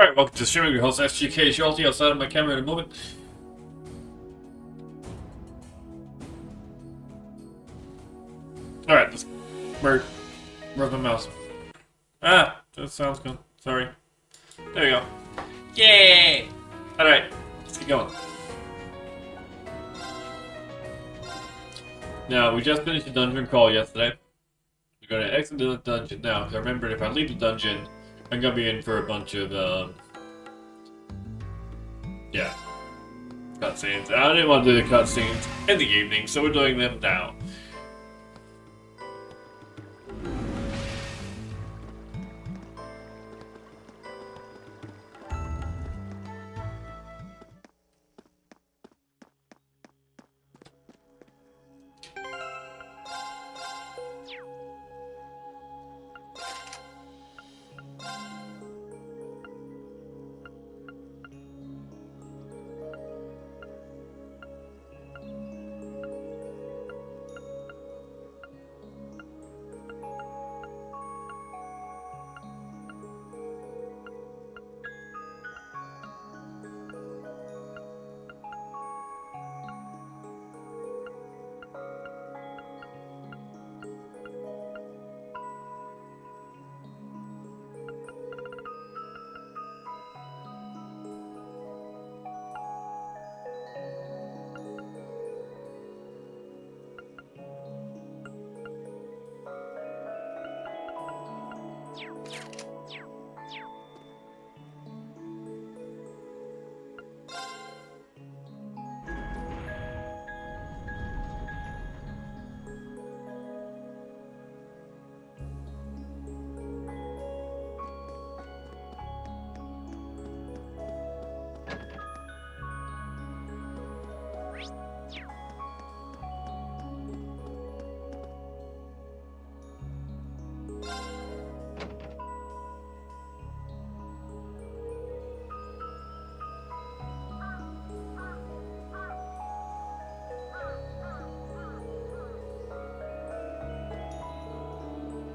Alright, welcome to streaming. Your host SGK Shelty outside of my camera in a moment. Alright, where's my mouse? Ah, that sounds good. Sorry. There we go. Yay! Alright, let's get going. Now, we just finished the dungeon crawl yesterday. We're going to exit the dungeon now, because I remembered if I leave the dungeon, I'm going to be in for a bunch of, yeah, cutscenes. I didn't want to do the cutscenes in the evening, so we're doing them now.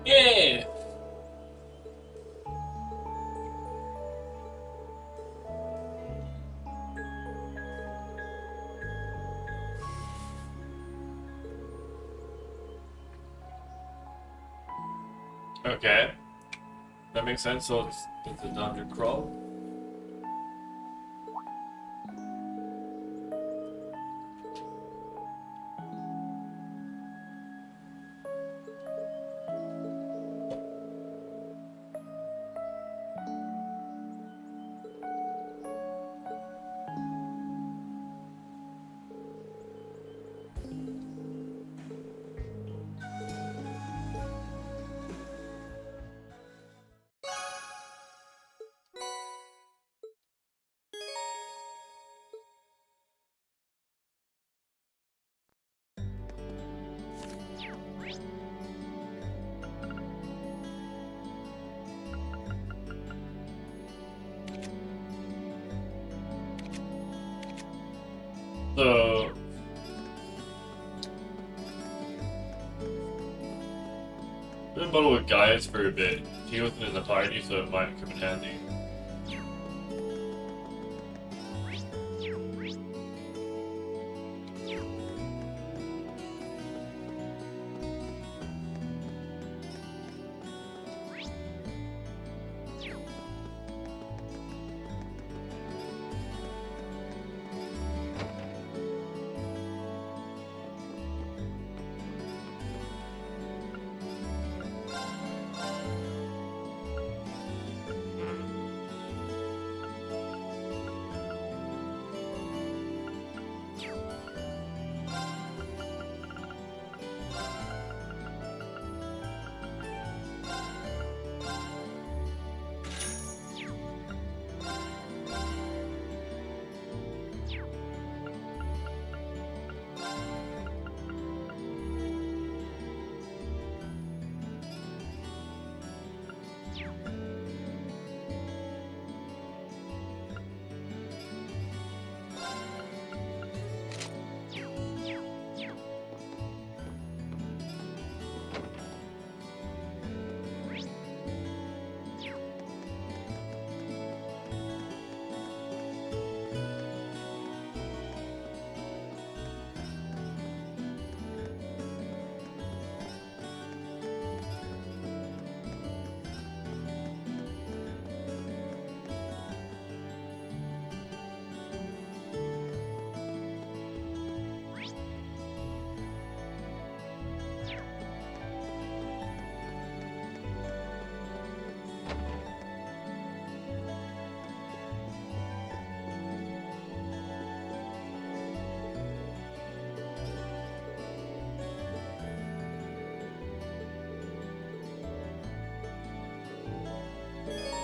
Yeah! Okay. That makes sense, so it's a dungeon crawl. So... I've been bundled with Gaius for a bit. He wasn't in the party, so it might come in handy.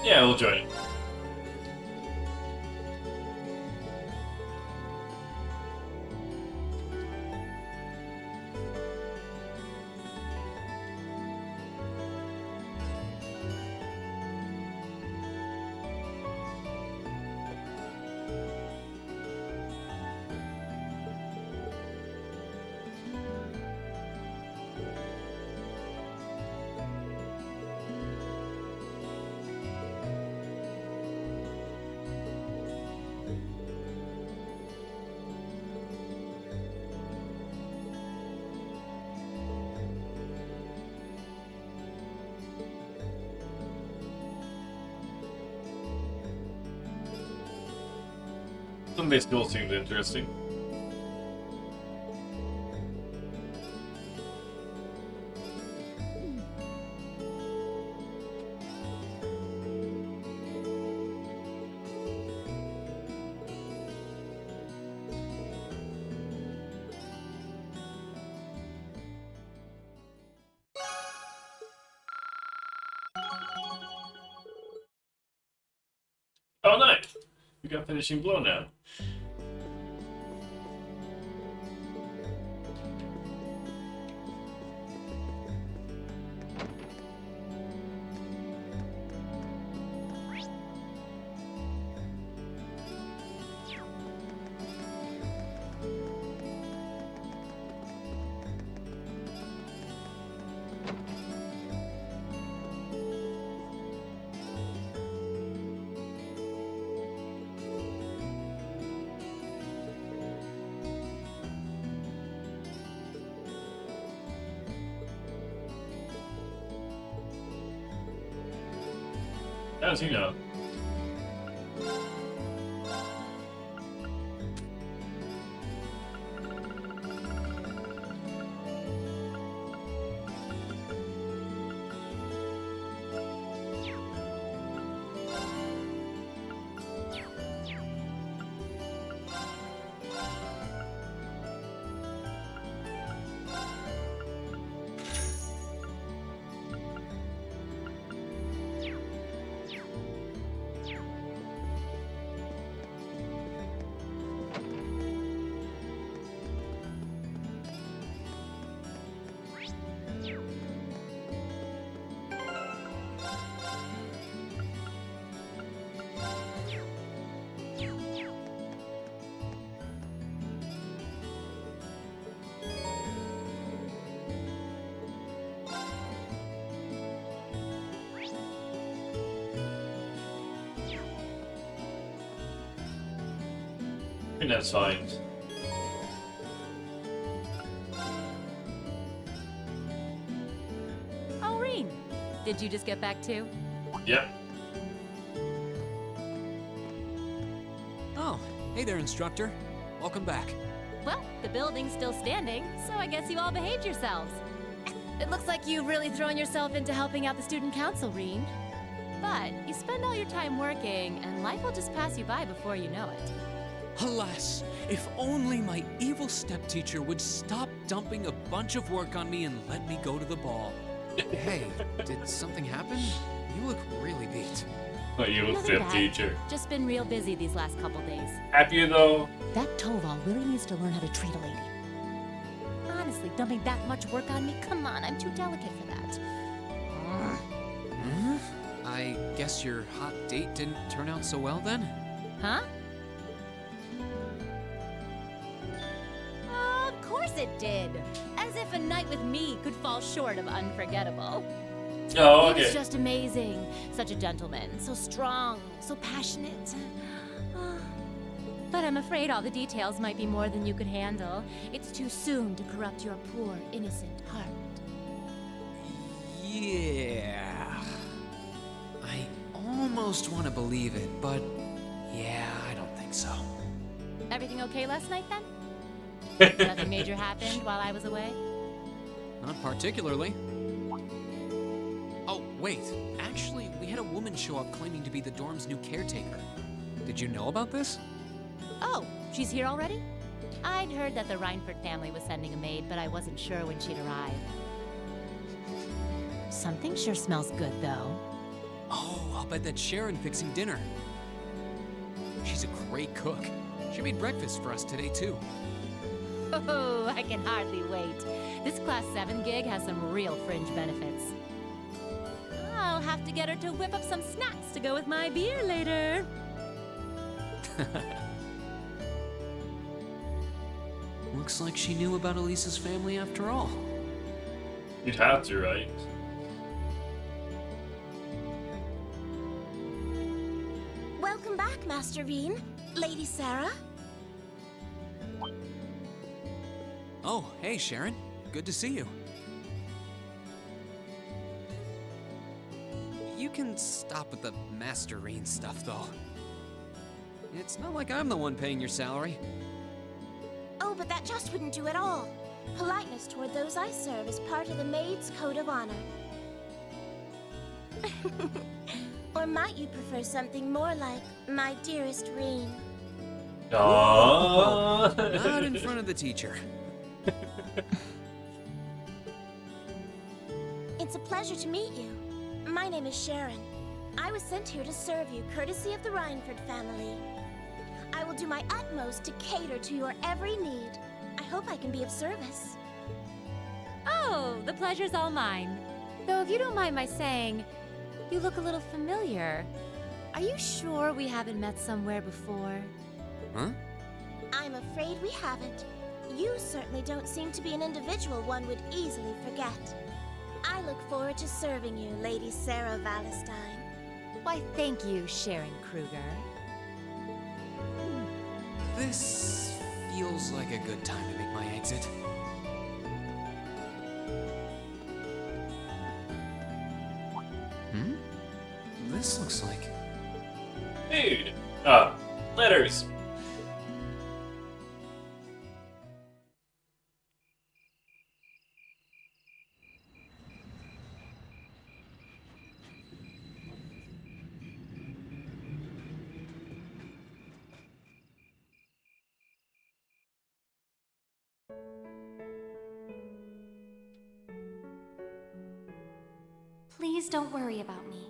Yeah, we'll join it. Sunday school seems interesting. Oh, nice! We got finishing blow now. How does he know? I think that's fine. Oh, Rean, did you just get back too? Yep. Oh, hey there, instructor. Welcome back. Well, the building's still standing, so I guess you all behaved yourselves. It looks like you've really thrown yourself into helping out the student council, Rean. But you spend all your time working, and life will just pass you by before you know it. Alas, if only my evil stepteacher would stop dumping a bunch of work on me and let me go to the ball. Hey, did something happen? You look really beat. Oh, you a Nothing fifth bad. teacher. Just been real busy these last couple days. Happy though? That Toval really needs to learn how to treat a lady. Honestly, dumping that much work on me? Come on, I'm too delicate for that. I guess your hot date didn't turn out so well then? Huh? Of course it did. As if a night with me could fall short of unforgettable. Oh, He was okay. just amazing. Such a gentleman. So strong. So passionate. But I'm afraid all the details might be more than you could handle. It's too soon to corrupt your poor, innocent heart. Yeah. I almost want to believe it, but yeah, I don't think so. Everything okay last night then? Nothing major happened while I was away? Not particularly. Oh, wait. Actually, we had a woman show up claiming to be the dorm's new caretaker. Did you know about this? Oh, she's here already? I'd heard that the Reinford family was sending a maid, but I wasn't sure when she'd arrive. Something sure smells good, though. Oh, I'll bet that's Sharon fixing dinner. She's a great cook. She made breakfast for us today, too. Oh, I can hardly wait. This Class 7 gig has some real fringe benefits. I'll have to get her to whip up some snacks to go with my beer later. Looks like she knew about Elisa's family after all. You'd have to, right? Welcome back, Master Bean. Lady Sarah? Oh, hey, Sharon. Good to see you. You can stop with the Masterine stuff, though. It's not like I'm the one paying your salary. Oh, but that just wouldn't do at all. Politeness toward those I serve is part of the maid's code of honor. Or might you prefer something more like, my dearest Reen? Aww. Not in front of the teacher. It's a pleasure to meet you. My name is Sharon. I was sent here to serve you, courtesy of the Rhineford family. I will do my utmost to cater to your every need. I hope I can be of service. Oh, the pleasure's all mine. Though if you don't mind my saying, you look a little familiar. Are you sure we haven't met somewhere before? Huh? I'm afraid we haven't. You certainly don't seem to be an individual one would easily forget. I look forward to serving you, Lady Sarah Valentine. Why, thank you, Sharon Kruger. This feels like a good time to make my exit. Hmm? This looks like... Dude. Letters. Please don't worry about me.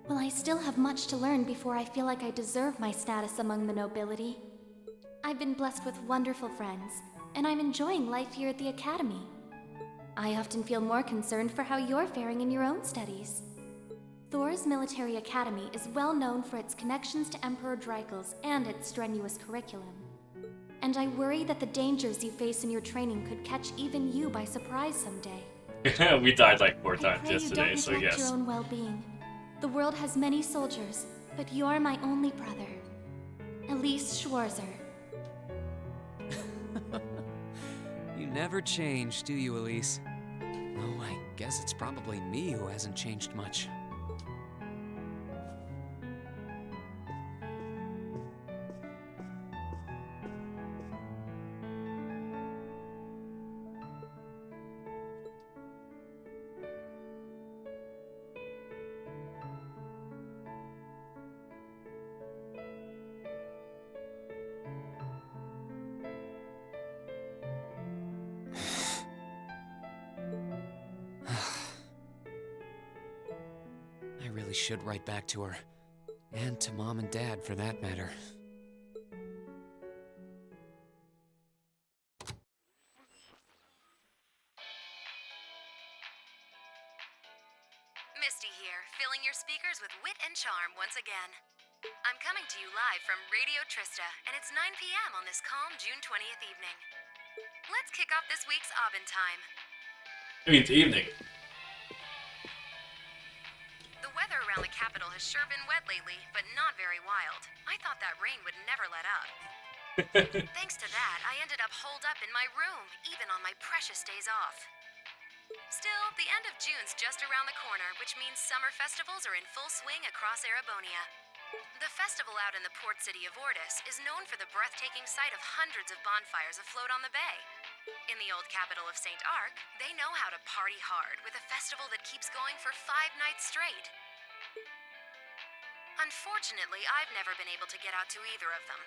Well, I still have much to learn before I feel like I deserve my status among the nobility. I've been blessed with wonderful friends, and I'm enjoying life here at the Academy. I often feel more concerned for how you're faring in your own studies. Thor's Military Academy is well known for its connections to Emperor Dreichels and its strenuous curriculum. And I worry that the dangers you face in your training could catch even you by surprise someday. We died like 4 I times pray yesterday, you don't so neglect yes. your own well-being. The world has many soldiers, but you're my only brother. Elise Schwarzer. You never change, do you, Elise? Oh, I guess it's probably me who hasn't changed much. I really should write back to her. And to Mom and Dad, for that matter. Misty here, filling your speakers with wit and charm once again. I'm coming to you live from Radio Trista, and it's 9 p.m. on this calm June 20th evening. Let's kick off this week's Aubin time. It means evening. The weather around the capital has sure been wet lately, but not very wild. I thought that rain would never let up. Thanks to that, I ended up holed up in my room, even on my precious days off. Still, the end of June's just around the corner, which means summer festivals are in full swing across Erebonia. The festival out in the port city of Ordis is known for the breathtaking sight of hundreds of bonfires afloat on the bay. In the old capital of St. Arc, they know how to party hard with a festival that keeps going for 5 nights straight. Unfortunately, I've never been able to get out to either of them.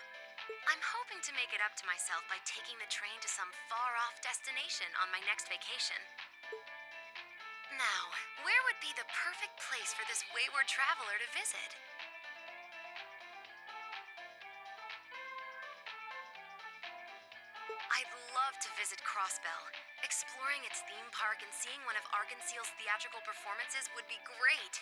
I'm hoping to make it up to myself by taking the train to some far-off destination on my next vacation. Now, where would be the perfect place for this wayward traveler to visit? I'd love to visit Crossbell. Exploring its theme park and seeing one of Arkansas's theatrical performances would be great.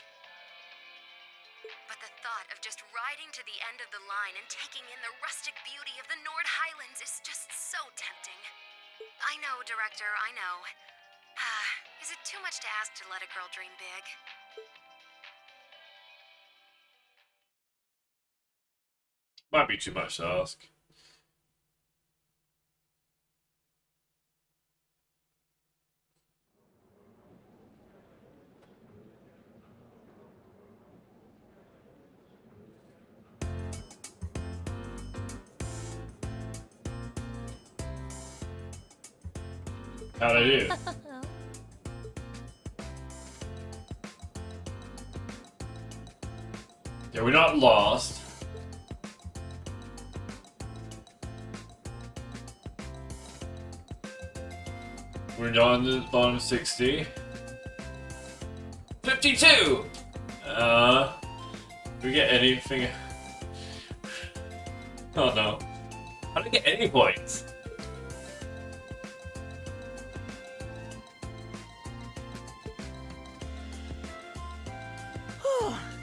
But the thought of just riding to the end of the line and taking in the rustic beauty of the Nord Highlands is just so tempting. I know, Director, I know. Is it too much to ask to let a girl dream big? Might be too much to ask. How'd I do? Yeah, we're not lost. We're down to the bottom 60. 52! We get anything? Oh no. How did I get any points?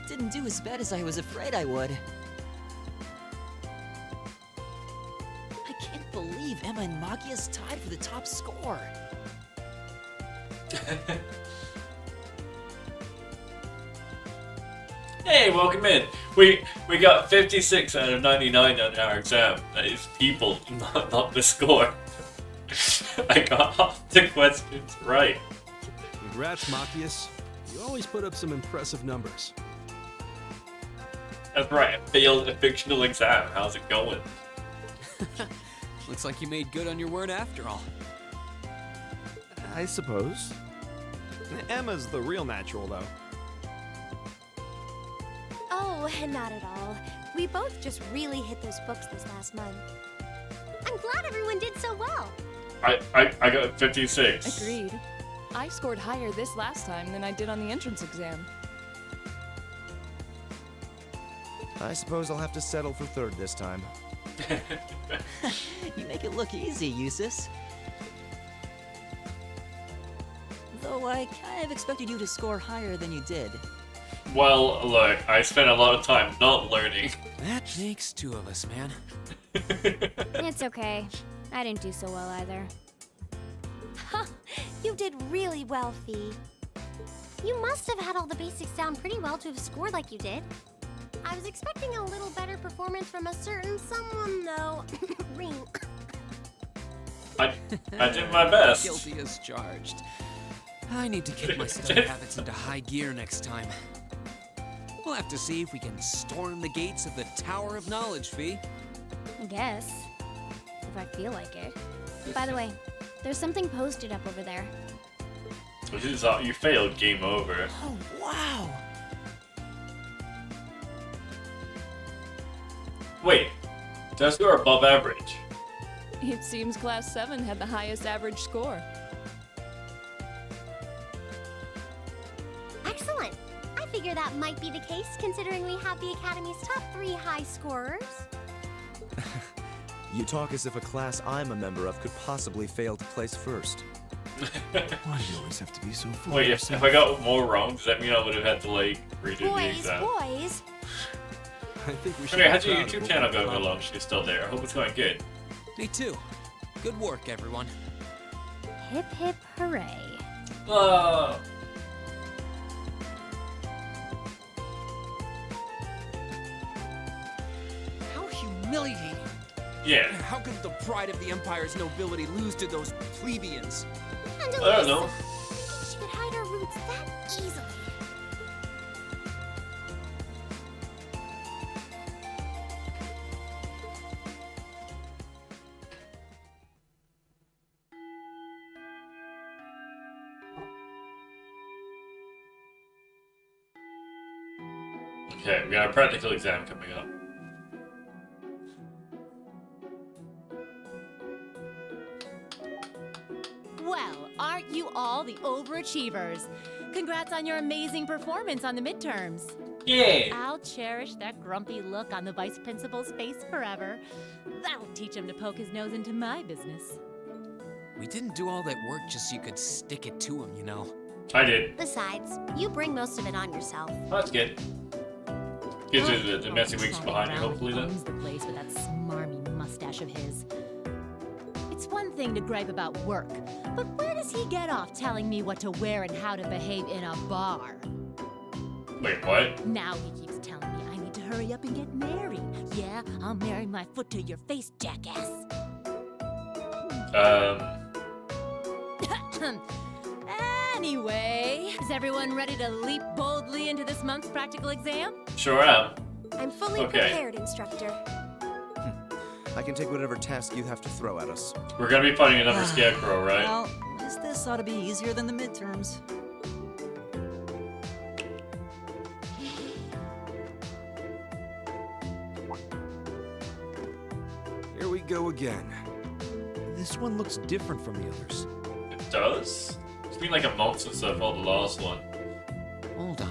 Didn't do as bad as I was afraid I would. I can't believe Emma and Magia's tied for the top score. Hey, welcome in. We got 56 out of 99 on our exam. That is people, not the score. I got half the questions right. Congrats, Machias. You always put up some impressive numbers. That's right, I failed a fictional exam. How's it going? Looks like you made good on your word after all. I suppose. Emma's the real natural, though. Oh, not at all. We both just really hit those books this last month. I'm glad everyone did so well. I got 56. Agreed. I scored higher this last time than I did on the entrance exam. I suppose I'll have to settle for third this time. You make it look easy, Eustace. Though I kind of expected you to score higher than you did. Well, look, I spent a lot of time not learning. That makes two of us, man. It's okay. I didn't do so well either. You did really well, Fee. You must have had all the basics down pretty well to have scored like you did. I was expecting a little better performance from a certain someone, though. Ring. I did my best. Guilty as charged. I need to kick my study habits into high gear next time. We'll have to see if we can storm the gates of the Tower of Knowledge, Fee. I guess. If I feel like it. By the way, there's something posted up over there. Which is you failed, game over. Oh, wow! Wait, does score above average? It seems Class 7 had the highest average score. Excellent. I figure that might be the case considering we have the Academy's top 3 high scorers. You talk as if a class I'm a member of could possibly fail to place first. Why do you always have to be so full Wait, of if yourself? I got more wrong, does that mean I would have had to, like, redo the Boys, exam? boys. I think we should. Okay, be how's your proud of YouTube what channel we've going along? accomplished. She's still there. I hope it's going good. Me too. Good work, everyone. Hip hip hooray. Oh. How humiliating. Yeah. How could the pride of the Empire's nobility lose to those plebeians? And I don't know. She could hide her roots that easily. Okay, we got a practical exam coming up. Well, aren't You all the overachievers. Congrats on your amazing performance on the midterms. Yay! I'll cherish that grumpy look on the vice principal's face forever. That'll teach him to poke his nose into my business. We didn't do all that work just so you could stick it to him, you know. I did. Besides, you bring most of it on yourself. Oh, that's good. Gives you the messy weeks behind you, hopefully, then. Owns the place with that smarmy mustache of his. It's one thing to gripe about work, but where does he get off telling me what to wear and how to behave in a bar? Wait, what? Now he keeps telling me I need to hurry up and get married. Yeah, I'll marry my foot to your face, jackass. Anyway, is everyone ready to leap boldly into this month's practical exam? Sure am. I'm fully Okay. prepared, Instructor. I can take whatever task you have to throw at us. We're gonna be fighting another scarecrow, right? Well, this ought to be easier than the midterms. Here we go again. This one looks different from the others. It does? It's been like a month since I fought the last one. Hold on.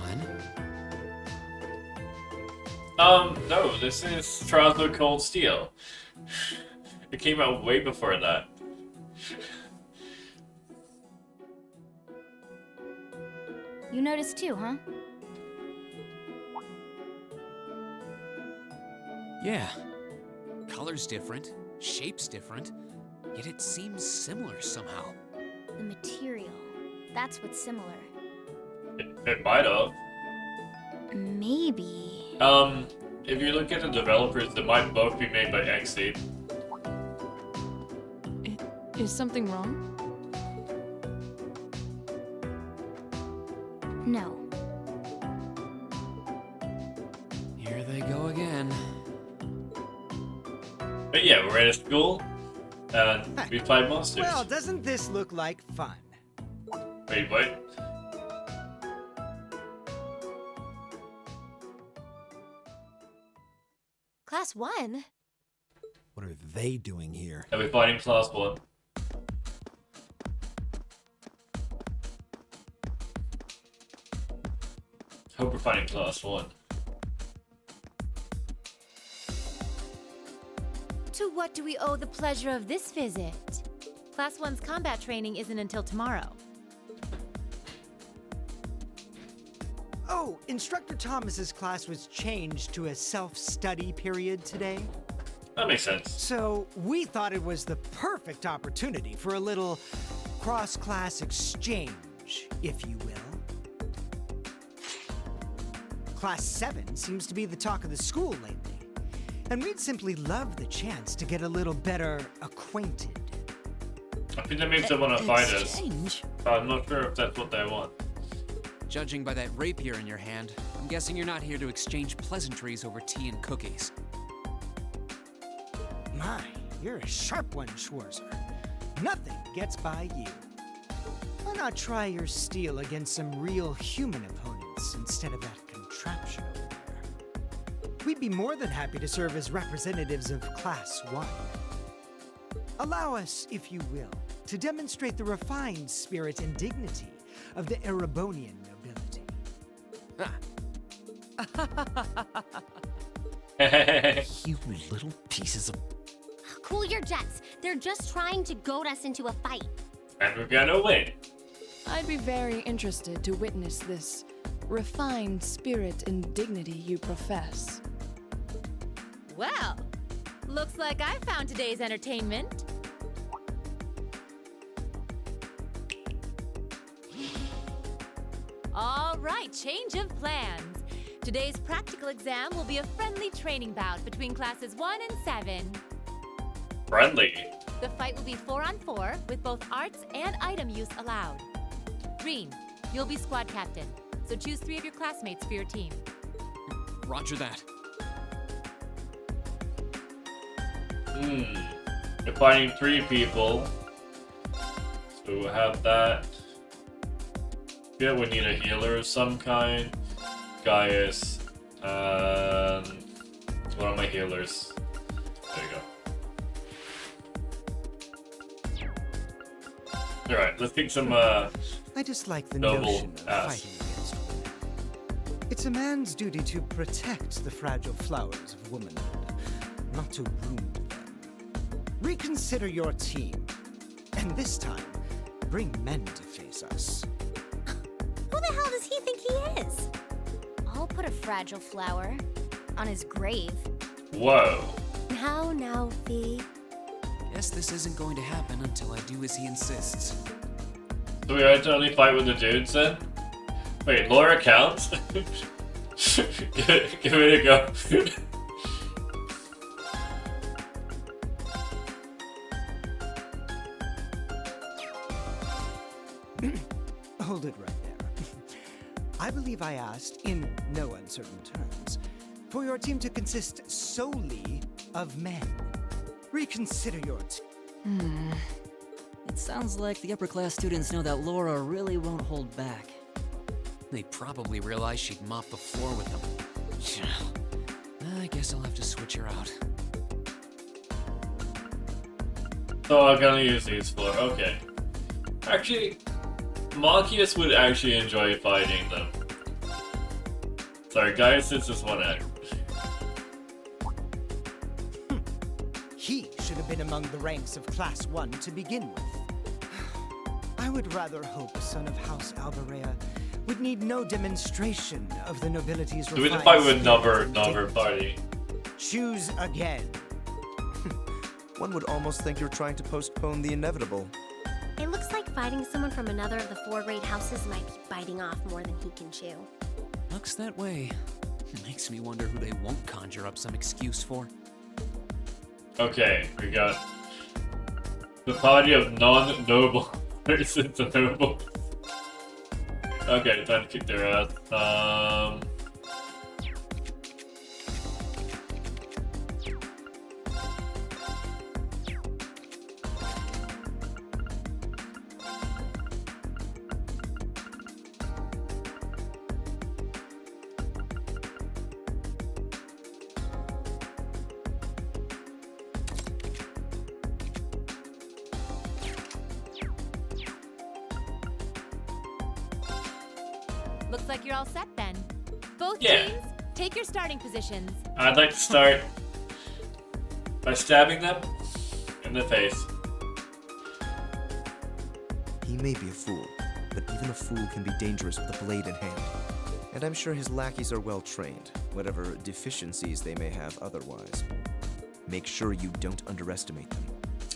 No, this is Trials of Cold Steel. It came out way before that. You noticed too, huh? Yeah. Color's different, shape's different, yet it seems similar somehow. The material. That's what's similar. It might have. Maybe. If you look at the developers, they might both be made by XSEED. Is something wrong? No. Here they go again. But yeah, we're at school, and we fight monsters. Well, doesn't this look like fun? Wait, what? Class 1? What are they doing here? Are we fighting Class 1? Hope we're fighting Class 1. To what do we owe the pleasure of this visit? Class 1's combat training isn't until tomorrow. Oh, Instructor Thomas's class was changed to a self-study period today. That makes sense. So we thought it was the perfect opportunity for a little cross-class exchange, if you will. Class 7 seems to be the talk of the school lately, and we'd simply love the chance to get a little better acquainted. I think that means they want to fight us. Exchange? But I'm not sure if that's what they want. Judging by that rapier in your hand, I'm guessing you're not here to exchange pleasantries over tea and cookies. My, you're a sharp one, Schwarzer. Nothing gets by you. Why not try your steel against some real human opponents instead of that contraption over there? We'd be more than happy to serve as representatives of Class 1. Allow us, if you will, to demonstrate the refined spirit and dignity of the Erebonian nobility. You little pieces of... Cool your jets. They're just trying to goad us into a fight. And we're gonna win. I'd be very interested to witness this refined spirit and dignity you profess. Well, looks like I found today's entertainment. All right, change of plans. Today's practical exam will be a friendly training bout between classes 1 and 7. Friendly. The fight will be 4-on-4 with both arts and item use allowed. Green, you'll be squad captain, so choose 3 of your classmates for your team. Roger that. We're fighting 3 people. So we'll have that. Yeah, we need a healer of some kind. Gaius. And one of my healers. There you go. Alright, let's kick some I dislike the noble notion of ass. fighting against women. It's a man's duty to protect the fragile flowers of womanhood, not to wound them. Reconsider your team, and this time, bring men to face us. Who the hell does he think he is? I'll put a fragile flower on his grave. Whoa. Now, Fee. Guess this isn't going to happen until I do as he insists. So we had to only fight with the dudes then? Wait, Laura counts? give it a go. Hold it right there. I believe I asked, in no uncertain terms, for your team to consist solely of men. Reconsider your team. It sounds like the upper class students know that Laura really won't hold back. They probably realized she'd mop the floor with them. I guess I'll have to switch her out. So I'm gonna use these for, okay. Actually, Machias would actually enjoy fighting them. Sorry guys, this is one act. He should have been among the ranks of Class 1 to begin with. I would rather hope a son of House Albarea would need no demonstration of the nobility's Do we have to refined fight with spirit and another dignity. party? Choose again. One would almost think you're trying to postpone the inevitable. It looks like fighting someone from another of the 4 great houses might be biting off more than he can chew. Looks that way. Makes me wonder who they won't conjure up some excuse for. Okay, we got the party of non-noble versus the noble. Okay, time to kick their ass. Looks like you're all set then. Both Yeah. teams, take your starting positions. I'd like to start by stabbing them in the face. He may be a fool, but even a fool can be dangerous with a blade in hand. And I'm sure his lackeys are well trained, whatever deficiencies they may have otherwise. Make sure you don't underestimate them.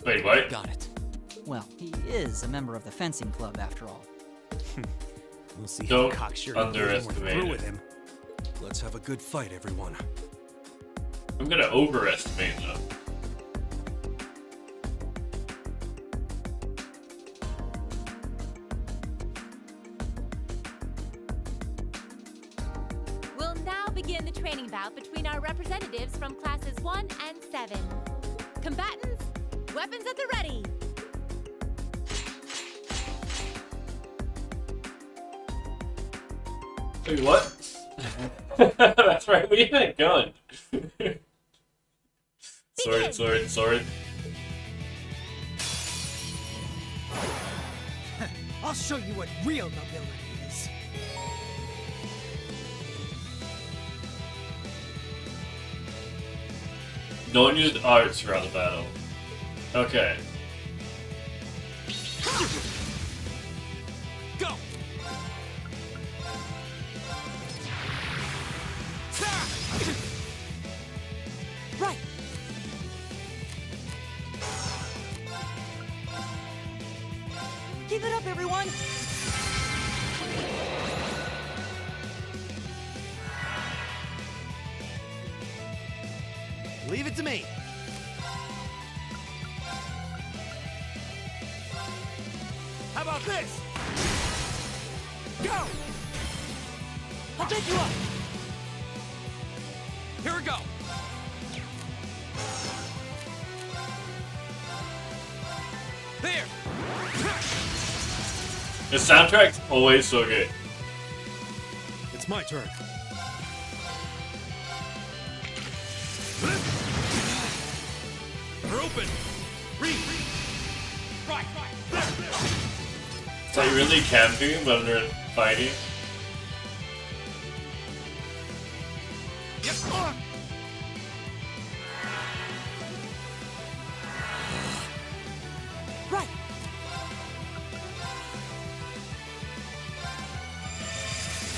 Wait, what? Got it. Well, he is a member of the fencing club after all. We'll see Don't how cocksure he is when we're underestimate through it. with him. Let's have a good fight, everyone. I'm gonna overestimate them. We'll now begin the training bout between our representatives from classes 1 and 7. Combatants, weapons at the ready. Wait, what? That's right, we had a gun. Sword, sword, sword. I'll show you what real nobility is. No one used arts throughout the battle. Okay. Go! Right! Keep it up, everyone! Leave it to me. How about this? Go! I'll take you up! Here we go. There. The soundtrack's always so good. It's my turn. We're open. Read. Right. There. like really camping when they're fighting. Right.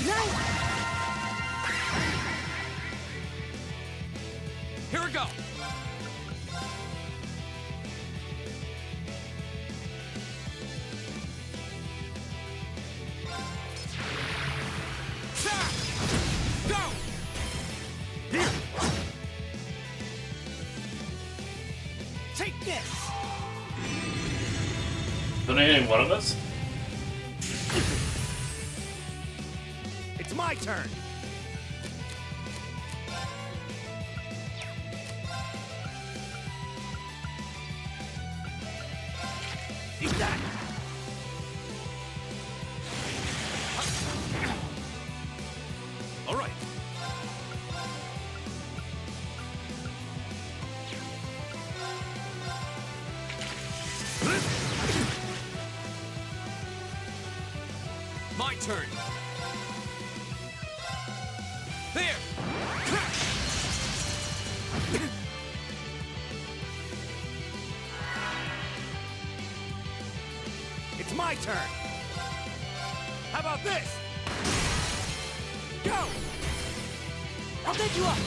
Nice. Here we go. Go. Here. Take this. Don't I hitting one of us? It's my turn. Eat that. All right. My turn. There. It's my turn. How about this? Go! I'll get you up.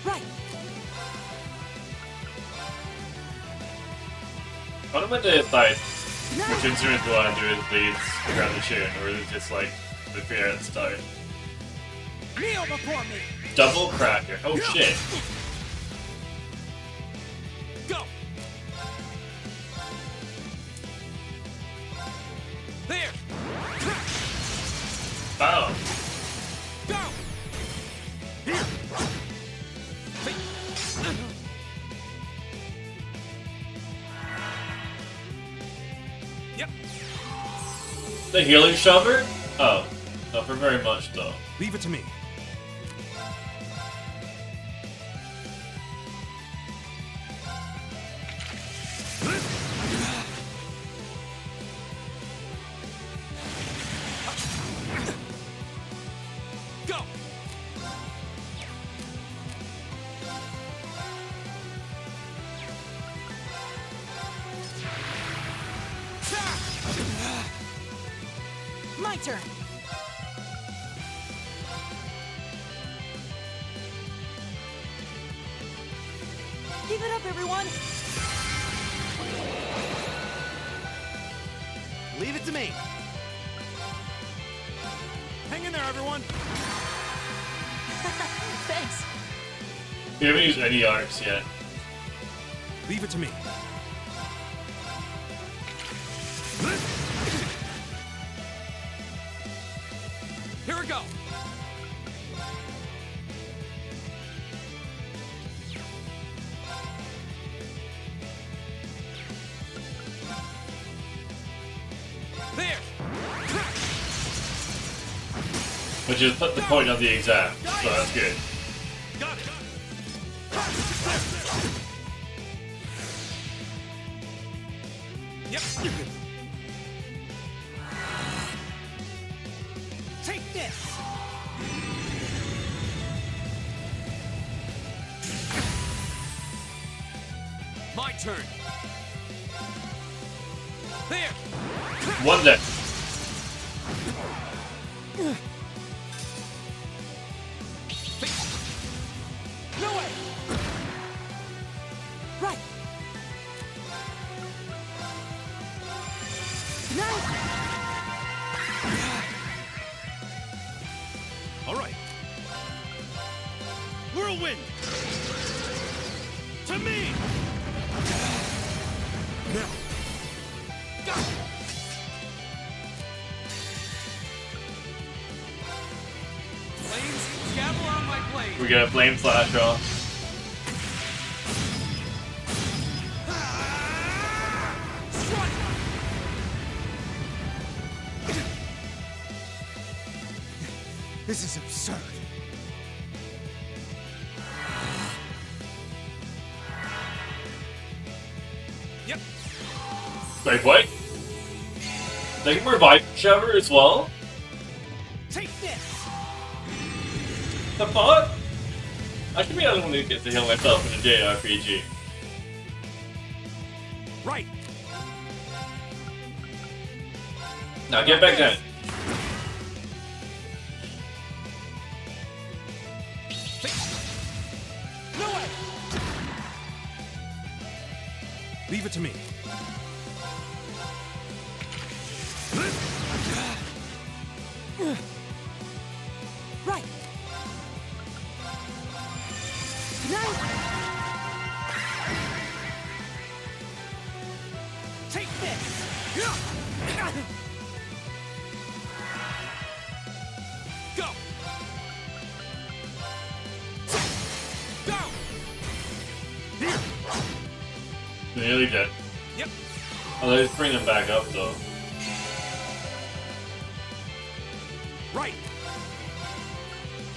Right. What am I to decide which instrument do I want to do with leads around the tune, or is it just like the fear at the start? Kneel before me! Double cracker. Oh shit. Go. There. Bow. Go. Here! Yep. The healing shover? Oh, not for very much though. Leave it to me. Go. My turn. Keep it up, everyone. Leave it to me. Hang in there, everyone. Thanks. We haven't used any arcs yet. Leave it to me. Here we go. There. Which is the point of the exam, so that's good. Got it. Yep. Take this. My turn. There. One day. No way. Right. Nice. All right. Whirlwind. To me. Now. Go. Flames, gavel on my blade. We got a flame flash off. This is absurd. Yep. Wait, what? They can revive each other as well? Take this! The fuck? I should be the only one who gets to heal myself in a JRPG. Right. Now get back down. No way! Leave it to me. Right. Now. Take this. Go. Go. They're nearly dead. Yep. Oh, they just bring them back up though. Right.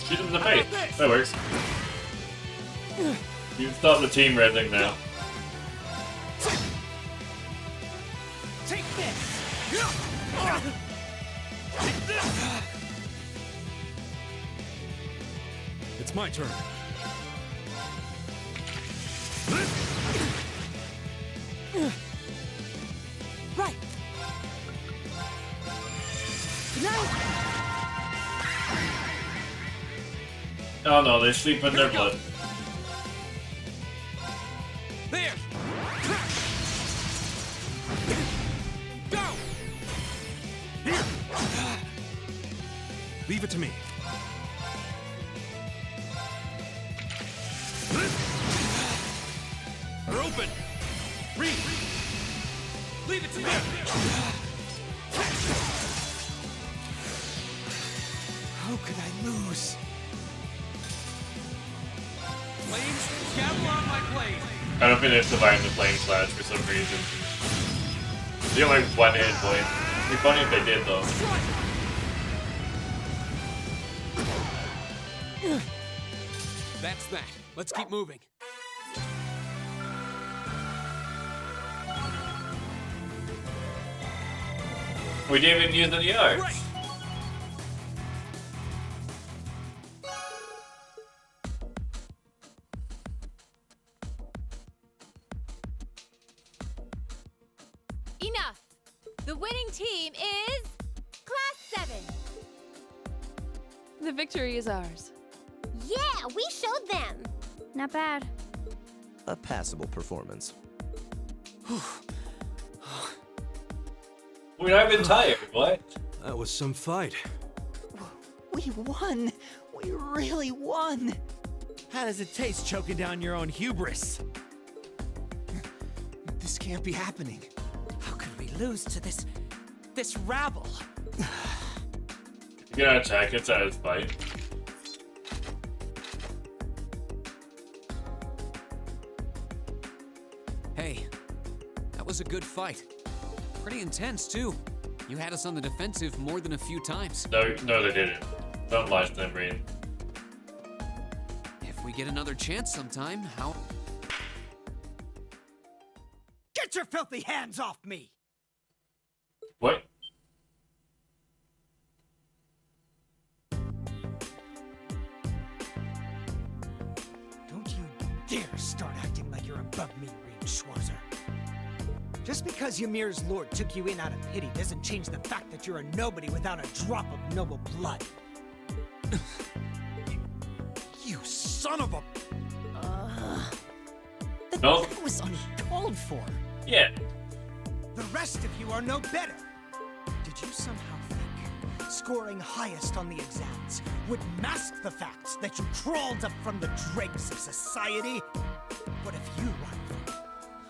Shoot him in the face. That works. You can stop the team red thing now. Take this. It's my turn. Right. Now. Oh no, they sleep in their blood. There. Go. Leave it to me. We're open. Read. Leave it to me. How could I lose? Flames, gavel on my blade. I don't think they're surviving the flame slash for some reason. They only have one hit point. It'd be funny if they did though. That's that. Let's keep moving. We didn't even use any arts. Right. Enough! The winning team is Class 7. The victory is ours. Yeah, we showed them. Not bad. A passable performance. I mean, I've been tired. What? That was some fight. We won! We really won! How does it taste choking down your own hubris? This can't be happening. How could we lose to this rabble? You gotta attack, it's at his fight. Hey, that was a good fight. Pretty intense, too. You had us on the defensive more than a few times. No, they didn't. Don't lie to them, Reed. If we get another chance sometime, how... Get your filthy hands off me! What? Don't you dare start acting like you're above me, Reed Schwarzer. Just because Ymir's lord took you in out of pity doesn't change the fact that you're a nobody without a drop of noble blood. You son of a... No. That was uncalled for. Yeah. The rest of you are no better. Did you somehow think scoring highest on the exams would mask the fact that you crawled up from the dregs of society? What if you run from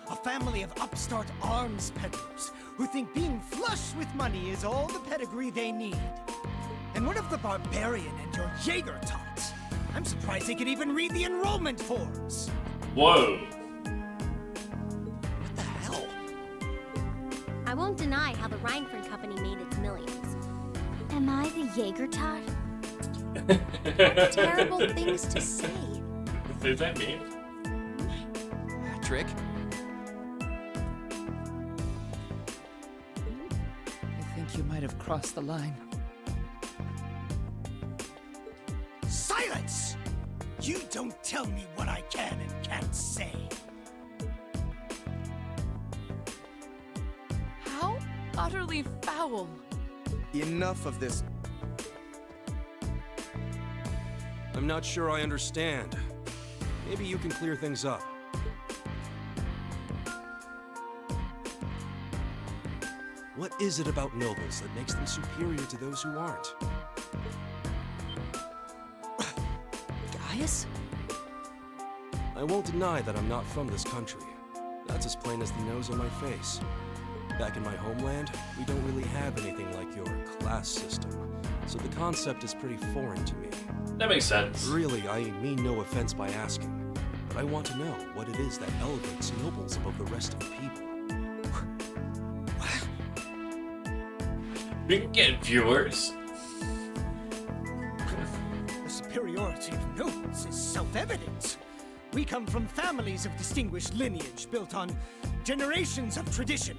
a family of upstart arms peddlers who think being flush with money is all the pedigree they need? And what of the barbarian and your Jaeger tots? I'm surprised they could even read the enrollment forms. Whoa. What the hell? I won't deny how the Rhineford Company made its millions. Am I the Jaeger tot? Terrible things to say. Does that mean? Trick? I think might have crossed the line. Silence! You don't tell me what I can and can't say. How utterly foul! Enough of this. I'm not sure I understand. Maybe you can clear things up. What is it about nobles that makes them superior to those who aren't? Gaius? I won't deny that I'm not from this country. That's as plain as the nose on my face. Back in my homeland, we don't really have anything like your class system, so the concept is pretty foreign to me. That makes sense. Really, I mean no offense by asking, but I want to know what it is that elevates nobles above the rest of the people. We can get viewers. The superiority of nobles is self-evident. We come from families of distinguished lineage built on generations of tradition.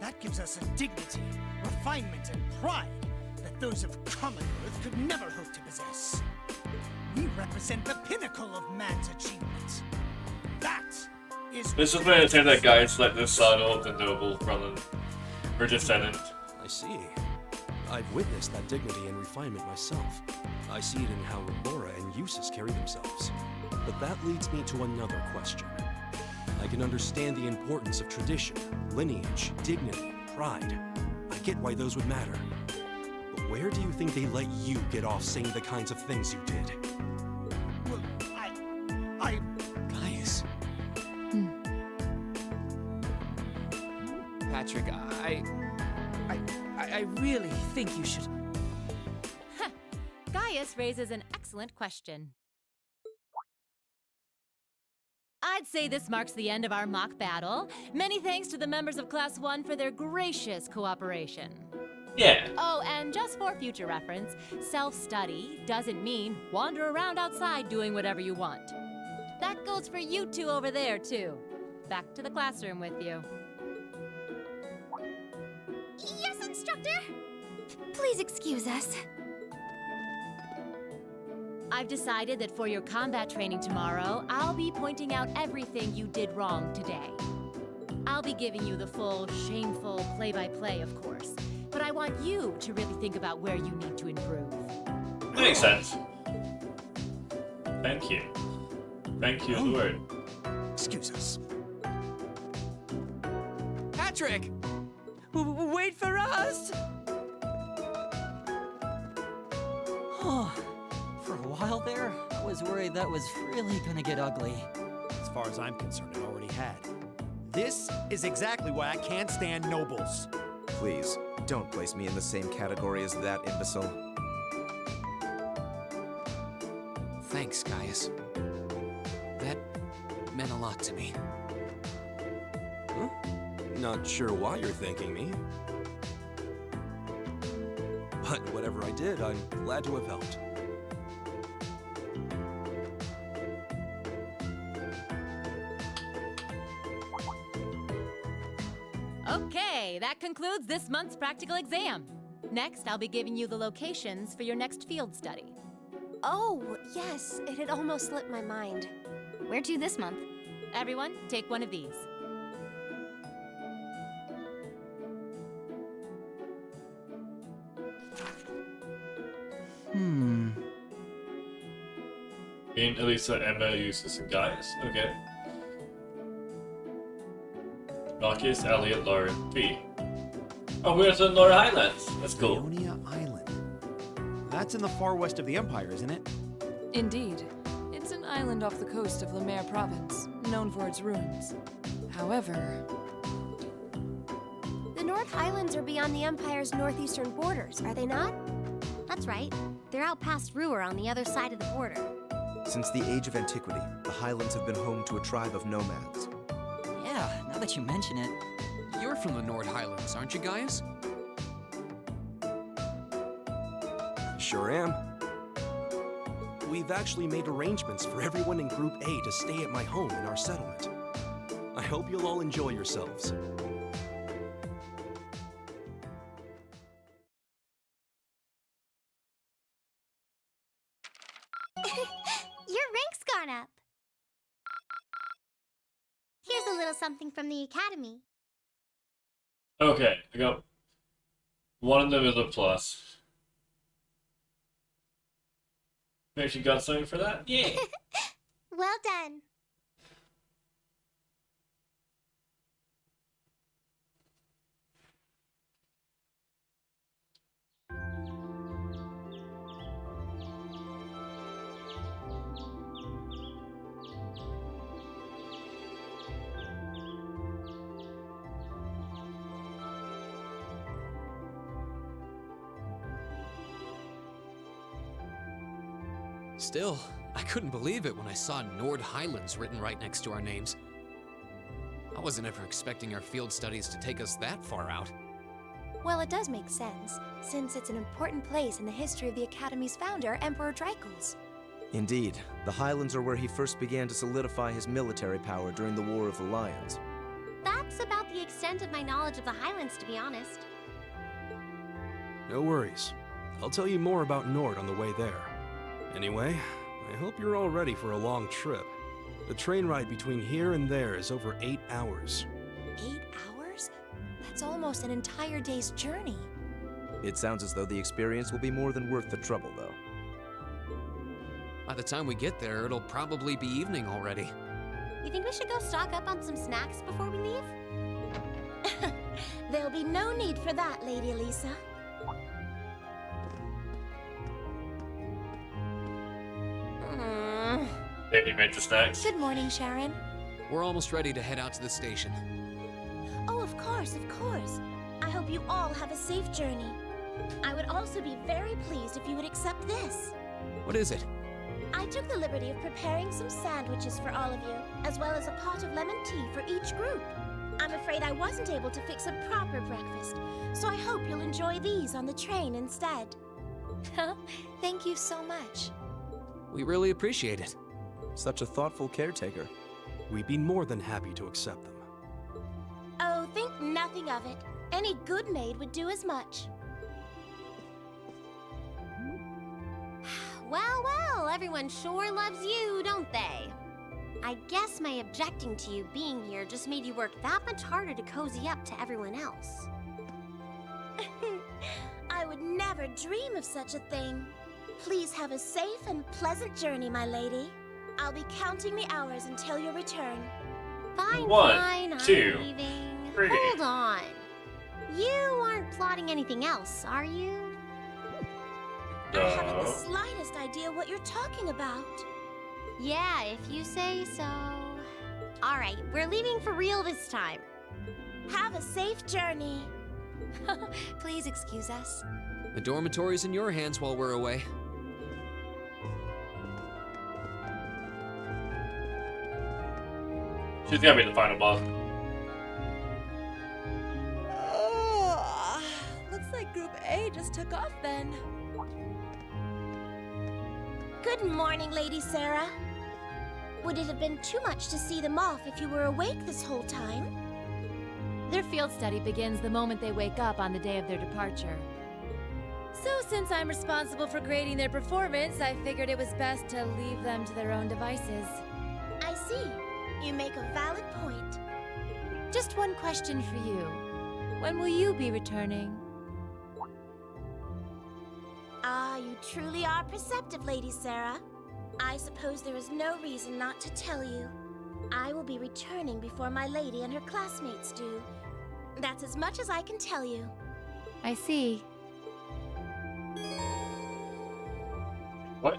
That gives us a dignity, refinement, and pride that those of Commonwealth could never hope to possess. We represent the pinnacle of man's achievement. That is. This is when I say that Gaius let the son of the noble from her descendant. I see. I've witnessed that dignity and refinement myself. I see it in how Laura and Eustace carry themselves. But that leads me to another question. I can understand the importance of tradition, lineage, dignity, pride. I get why those would matter. But where do you think they let you get off saying the kinds of things you did? Well, Gaius. Patrick, I really think you should. Gaius raises an excellent question. I'd say this marks the end of our mock battle. Many thanks to the members of Class 1 for their gracious cooperation. Yeah. Oh, and just for future reference, self-study doesn't mean wander around outside doing whatever you want. That goes for you two over there, too. Back to the classroom with you. Yes, instructor! Please excuse us. I've decided that for your combat training tomorrow, I'll be pointing out everything you did wrong today. I'll be giving you the full, shameful play-by-play, of course. But I want you to really think about where you need to improve. That makes sense. Thank you. Thank you, Lord. excuse us. Patrick! Wait for us! Oh, for a while there, I was worried that was really gonna get ugly. As far as I'm concerned, it already had. This is exactly why I can't stand nobles. Please, don't place me in the same category as that imbecile. Thanks, Gaius. That meant a lot to me. Huh? Not sure why you're thanking me. But whatever I did, I'm glad to have helped. Okay, that concludes this month's practical exam. Next, I'll be giving you the locations for your next field study. Oh, yes, it had almost slipped my mind. Where to this month? Everyone, take one of these. Being Elisa, Emma, Eustace, and Gaius. Okay. Marcus, Elliot, Laura, V. Oh, we're at the Laura Highlands. That's cool. Ionia Island. That's in the far west of the Empire, isn't it? Indeed. It's an island off the coast of Lemaire Province, known for its ruins. However... The North Highlands are beyond the Empire's northeastern borders, are they not? That's right. They're out past Ruhr on the other side of the border. Since the age of antiquity, the Highlands have been home to a tribe of nomads. Yeah, now that you mention it. You're from the Nord Highlands, aren't you, Gaius? sure am. We've actually made arrangements for everyone in Group A to stay at my home in our settlement. I hope you'll all enjoy yourselves. Your rank's gone up. Here's a little something from the Academy. Okay, I got one of them is a plus. You actually got something for that? Yeah. Well done. Still, I couldn't believe it when I saw Nord Highlands written right next to our names. I wasn't ever expecting our field studies to take us that far out. Well, it does make sense, since it's an important place in the history of the Academy's founder, Emperor Dracos. Indeed, the Highlands are where he first began to solidify his military power during the War of the Lions. That's about the extent of my knowledge of the Highlands, to be honest. No worries. I'll tell you more about Nord on the way there. Anyway, I hope you're all ready for a long trip. The train ride between here and there is over 8 hours. 8 hours? That's almost an entire day's journey. It sounds as though the experience will be more than worth the trouble, though. By the time we get there, it'll probably be evening already. You think we should go stock up on some snacks before we leave? There'll be no need for that, Lady Elisa. Did you make the snacks? Good morning, Sharon. We're almost ready to head out to the station. Oh, of course, of course. I hope you all have a safe journey. I would also be very pleased if you would accept this. What is it? I took the liberty of preparing some sandwiches for all of you, as well as a pot of lemon tea for each group. I'm afraid I wasn't able to fix a proper breakfast, so I hope you'll enjoy these on the train instead. Thank you so much. We really appreciate it. Such a thoughtful caretaker. We'd be more than happy to accept them. Oh, think nothing of it. Any good maid would do as much. Well, everyone sure loves you, don't they? I guess my objecting to you being here just made you work that much harder to cozy up to everyone else. I would never dream of such a thing. Please have a safe and pleasant journey, my lady. I'll be counting the hours until your return. Fine, 1, fine, 2, I'm leaving. 3. Hold on. You aren't plotting anything else, are you? I haven't the slightest idea what you're talking about. Yeah, if you say so. All right, we're leaving for real this time. Have a safe journey. Please excuse us. The dormitory's in your hands while we're away. She's gonna be the final boss. Oh, looks like Group A just took off then. Good morning, Lady Sarah. Would it have been too much to see them off if you were awake this whole time? Their field study begins the moment they wake up on the day of their departure. So since I'm responsible for grading their performance, I figured it was best to leave them to their own devices. I see. You make a valid point. Just one question for you. When will you be returning? Ah, you truly are perceptive, Lady Sarah. I suppose there is no reason not to tell you. I will be returning before my lady and her classmates do. That's as much as I can tell you. I see. What?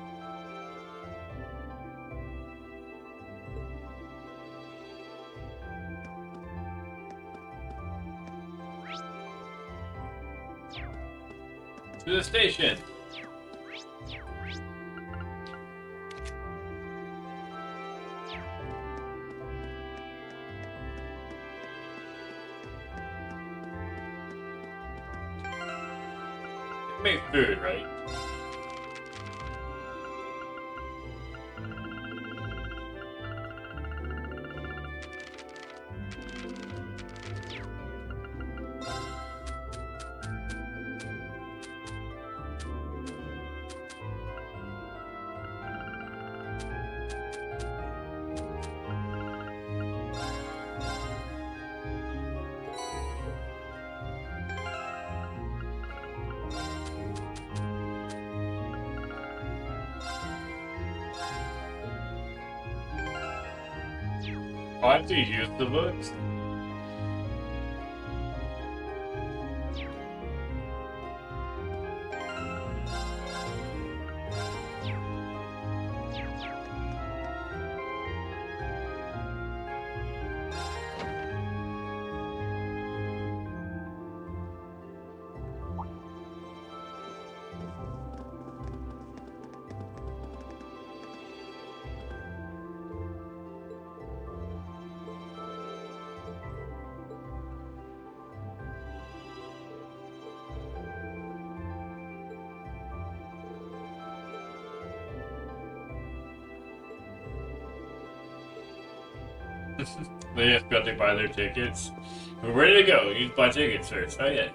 To the station. Make food, right? Why do you use the books? They just got to buy their tickets. We're ready to go. You buy tickets first. Oh yeah.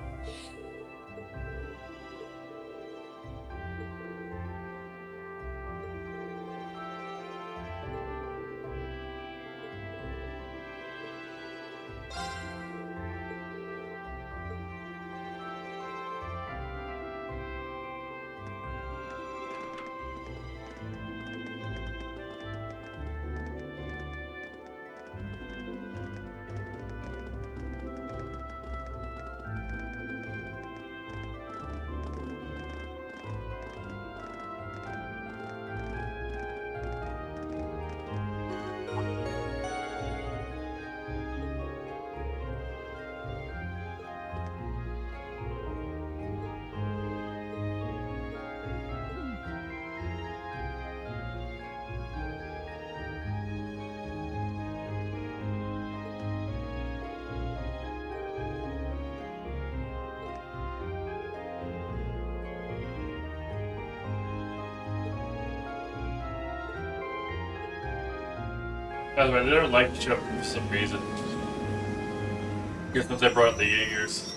By the way, they don't like each other for some reason. I guess since I brought up the Jaegers.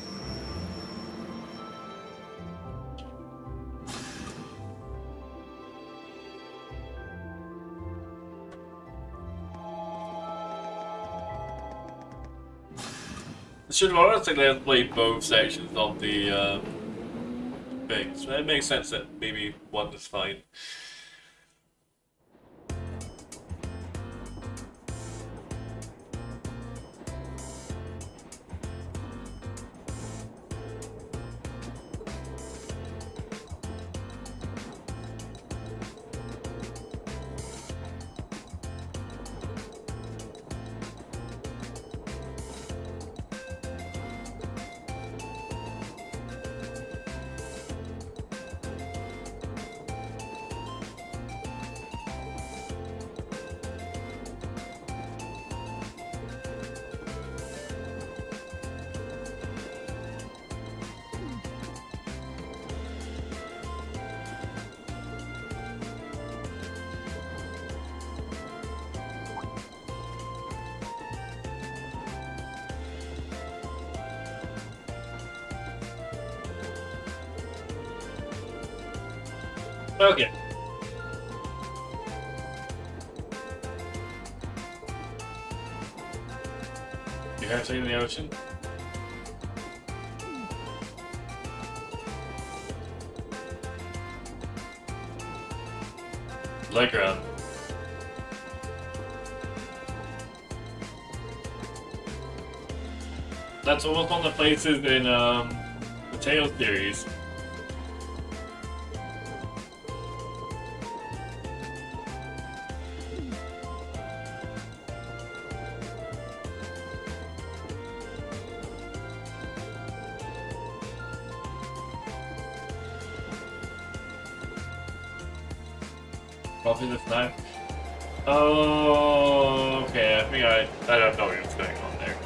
Should have honestly let us play both sections of the thing, so it makes sense that maybe one is fine. Okay. You have something in the ocean? Playground. That's almost one of the places in the Tales series. Probably this time. Oh, okay. I think I don't know what's going on there.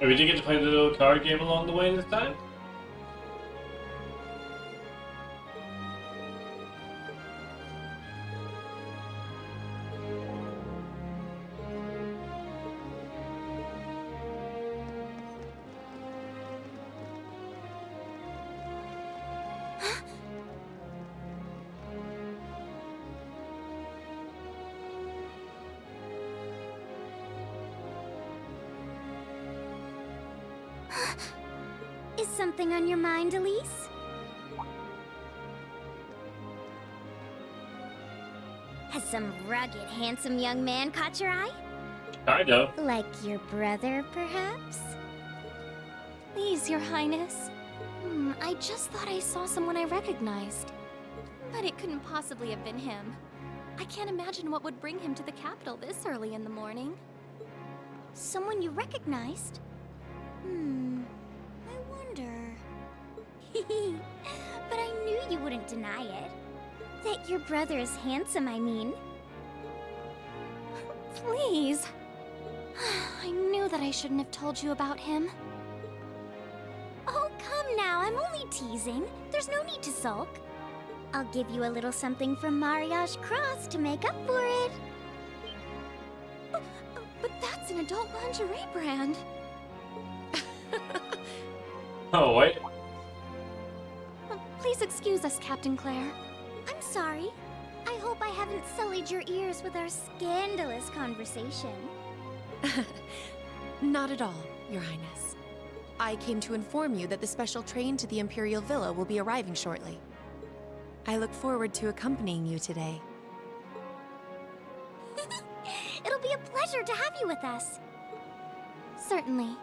Oh, we did get to play the little card game along the way this time? Is something on your mind, Elise? Has some rugged, handsome young man caught your eye? Kind of. Like your brother, perhaps? Please, Your Highness. I just thought I saw someone I recognized. But it couldn't possibly have been him. I can't imagine what would bring him to the capital this early in the morning. Someone you recognized? I wonder. But I knew you wouldn't deny it. That your brother is handsome, I mean. Please. I knew that I shouldn't have told you about him. Oh, come now, I'm only teasing. There's no need to sulk. I'll give you a little something from Mariage Cross to make up for it. But that's an adult lingerie brand. Oh, wait. Please excuse us, Captain Claire. I'm sorry. I hope I haven't sullied your ears with our scandalous conversation. Not at all, Your Highness. I came to inform you that the special train to the Imperial Villa will be arriving shortly. I look forward to accompanying you today. It'll be a pleasure to have you with us. Certainly.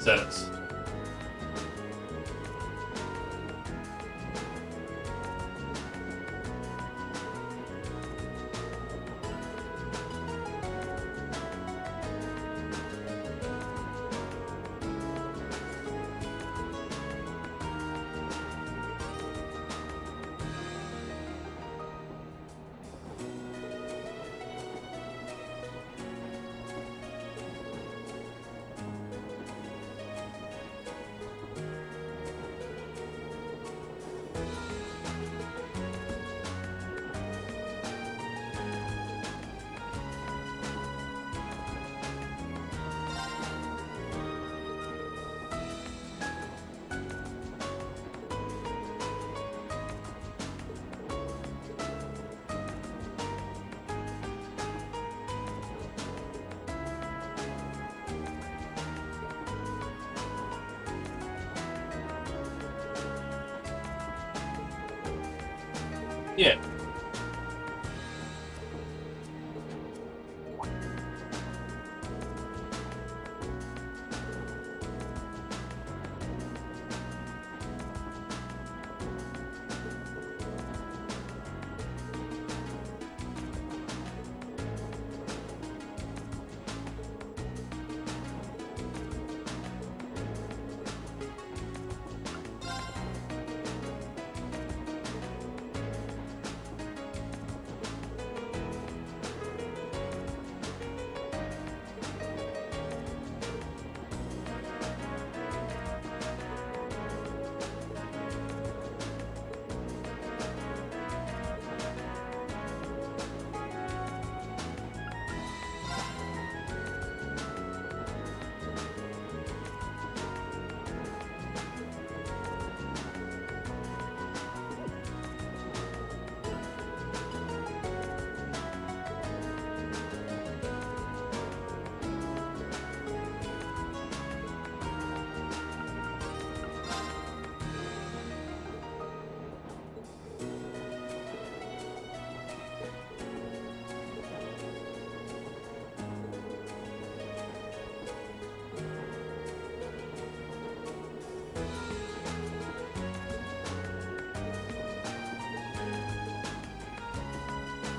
Sense. Yeah.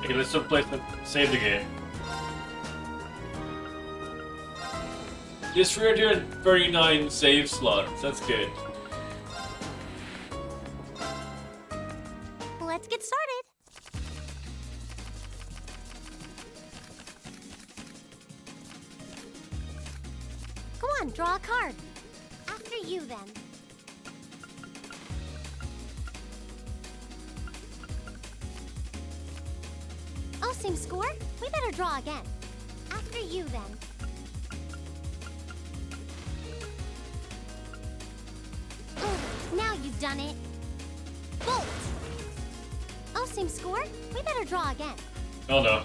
Okay, let's save the game. Just 339 save slots. That's good. Let's get started. Come on, draw a card. After you, then. Oh, same score? We better draw again. After you, then. Now you've done it. Bolt! Oh, same score? We better draw again. Oh no.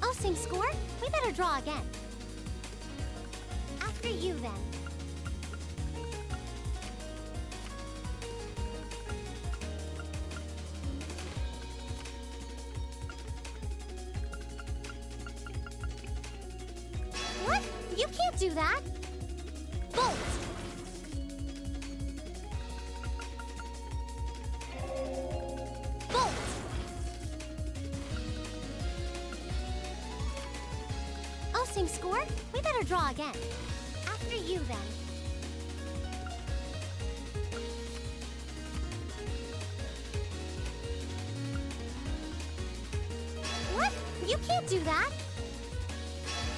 Oh, same score? We better draw again. After you, then. What? You can't do that! Bolt! Bolt! Oh, same score? We better draw again. After you, then. What? You can't do that!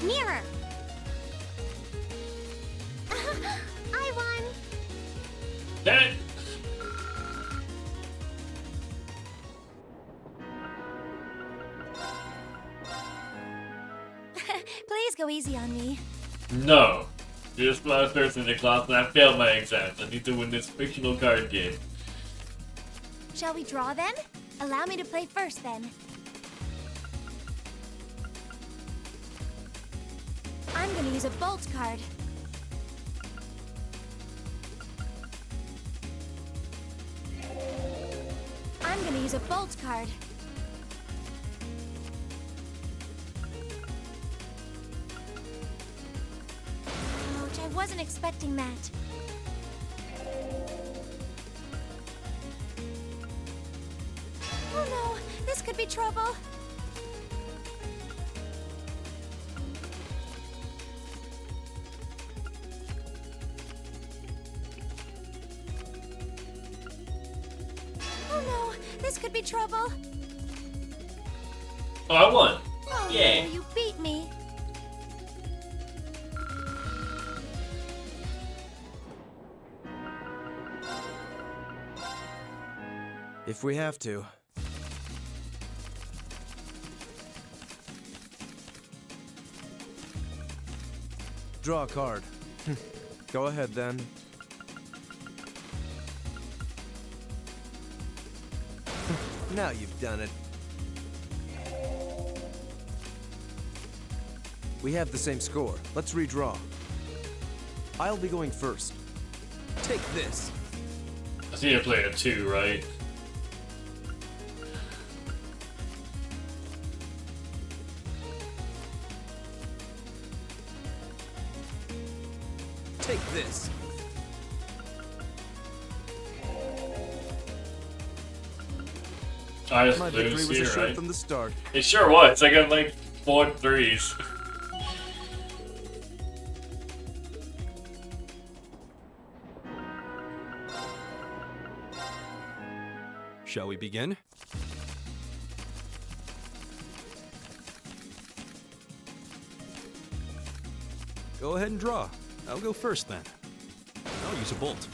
Mirror! I won! Damn it! Please go easy on me. No. You're the last person in the class and I failed my exams. I need to win this fictional card game. Shall we draw then? Allow me to play first then. I'm gonna use a bolt card. I'm gonna use a bolt card. Ouch, I wasn't expecting that. Oh no, this could be trouble. Oh no, this could be trouble. Oh, I won. Oh, Yay. no, you beat me. If we have to. Draw a card. Go ahead then. Now you've done it. We have the same score. Let's redraw. I'll be going first. Take this. I see you play a 2, right? Take this. I just My lose victory was here, assured right? from the start. It sure was. I got like 4 threes. Shall we begin? Go ahead and draw. I'll go first then. I'll use a bolt.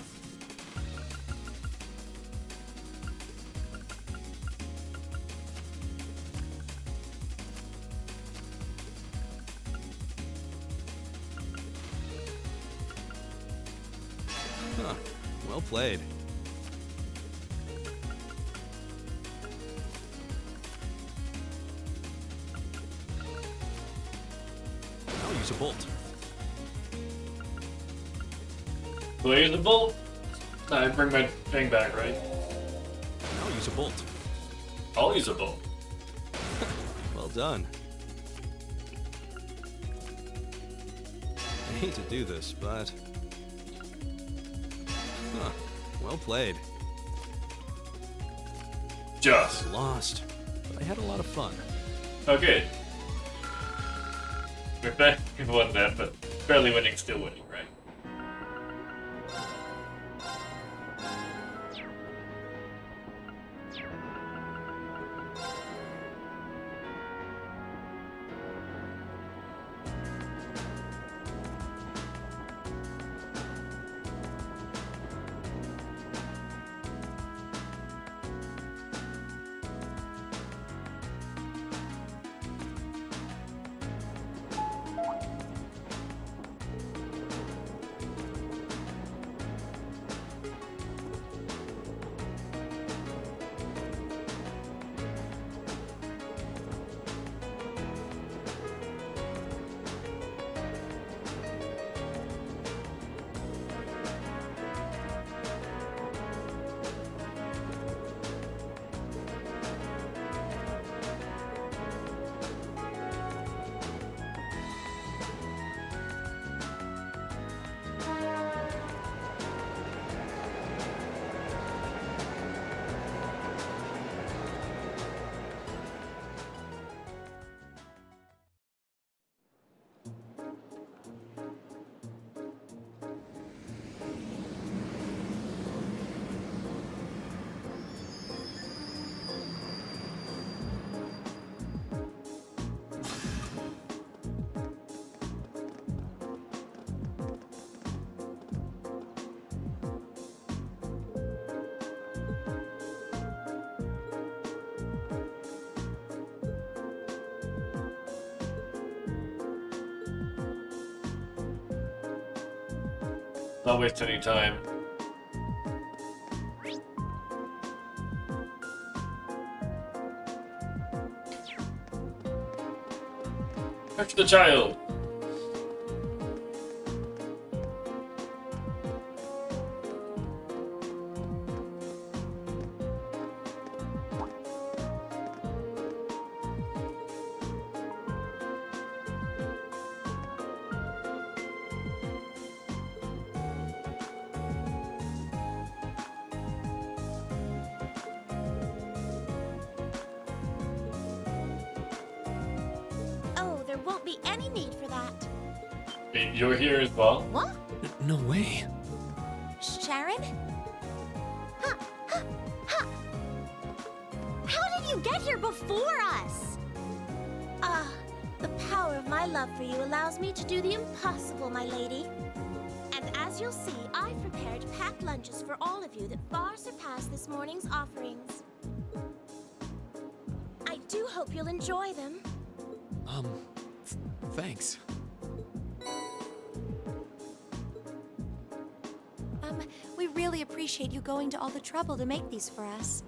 Huh. Well played. I'll use a bolt. Will I use the bolt? I bring my thing back, right? I'll use a bolt. I'll use a bolt. Well done. I hate to do this, but... Huh. Well played. Just. Lost. but I had a lot of fun. Oh, good. We're back in one there, but barely winning, still winning, right? Not waste any time. Catch the child! You're here as well? What? No way. Sharon? Huh, huh, huh. How did you get here before us? The power of my love for you allows me to do the impossible, my lady. And as you'll see, I've prepared packed lunches for all of you that far surpass this morning's offerings. I do hope you'll enjoy them. Thanks. We really appreciate you going to all the trouble to make these for us.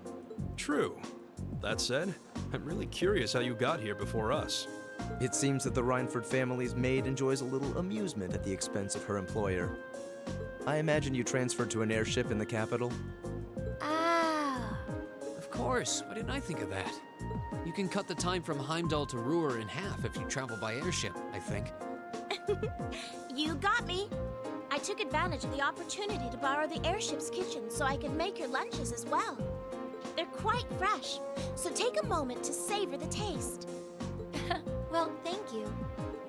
True. That said, I'm really curious how you got here before us. It seems that the Rhineford family's maid enjoys a little amusement at the expense of her employer. I imagine you transferred to an airship in the capital? Ah. Of course. Why didn't I think of that? You can cut the time from Heimdall to Ruhr in half if you travel by airship, I think. You got me. I took advantage of the opportunity to borrow the airship's kitchen so I could make your lunches as well. They're quite fresh, so take a moment to savor the taste. Well, thank you.